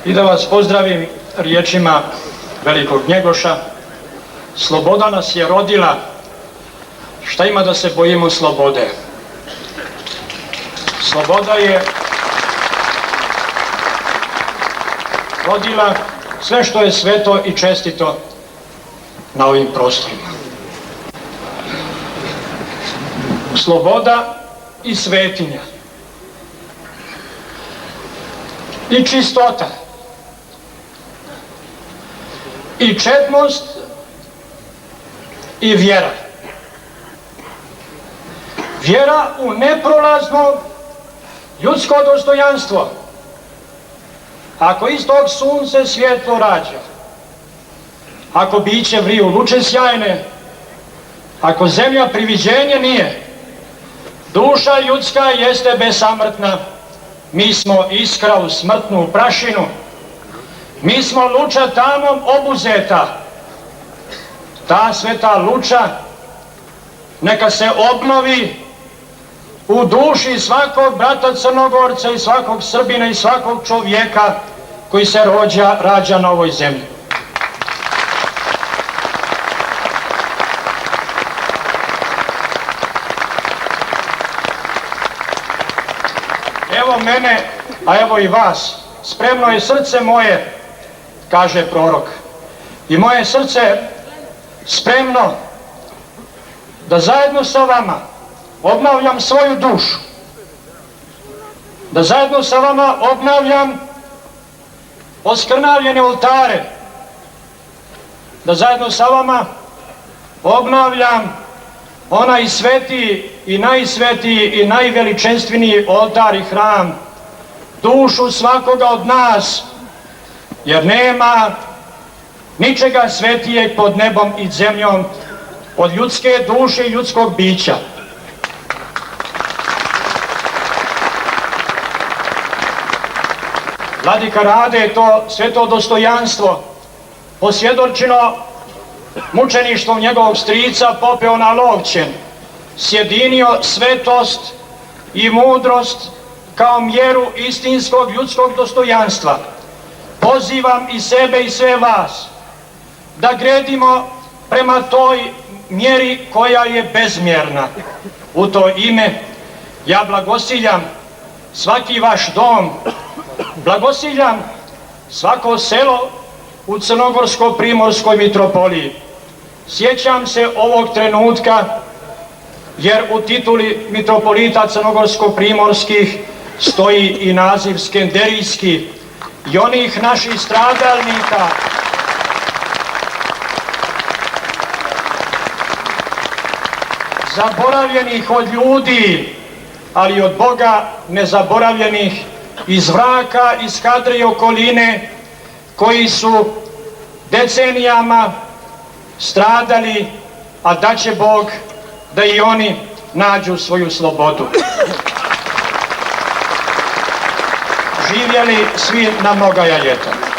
i da vas pozdravim riječima velikog Njegoša. Sloboda nas je rodila, šta ima da se bojimo slobode? Sloboda je rodila sve što je sveto i čestito na ovim prostorima. Sloboda i svetinja i čistota i čednost i vjera. Vjera u neprolazno ljudsko dostojanstvo. Ako iz tog sunce svjetlo rađa, ako biće vriju luče sjajne, ako zemlja priviđenje nije, duša ljudska jeste besamrtna, mi smo iskra u smrtnu prašinu, mi smo luča tamom obuzeta. Ta sveta luča neka se obnovi u duši svakog brata Crnogorca i svakog Srbina i svakog čovjeka koji se rađa na ovoj zemlji. Evo mene, a evo i vas, spremno je srce moje, kaže prorok, i moje srce spremno da zajedno sa vama obnavljam svoju dušu, da zajedno sa vama obnavljam oskrnavljene oltare, da zajedno sa vama obnavljam onaj svetiji i najsvetiji i najveličanstveniji oltar i hram, dušu svakoga od nas, jer nema ničega svetijeg pod nebom i zemljom od ljudske duše i ljudskog bića. Vladika Rade je to sveto dostojanstvo posvjedočeno mučeništvom njegovog strica popeo na Lovćen, sjedinio svetost i mudrost kao mjeru istinskog ljudskog dostojanstva. Pozivam i sebe i sve vas da gredimo prema toj mjeri koja je bezmjerna. U to ime ja blagosiljam svaki vaš dom, blagosiljam svako selo u Crnogorsko-primorskoj mitropoliji. Sjećam se ovog trenutka jer u tituli mitropolita Crnogorsko-primorskih stoji i naziv Skenderijski i onih naših stradalnika zaboravljenih od ljudi, ali od Boga nezaboravljenih, iz Vraka, iz Kadre i okoline, koji su decenijama stradali, a da će Bog da i oni nađu svoju slobodu. Živjeli svi na mnoga ljeta.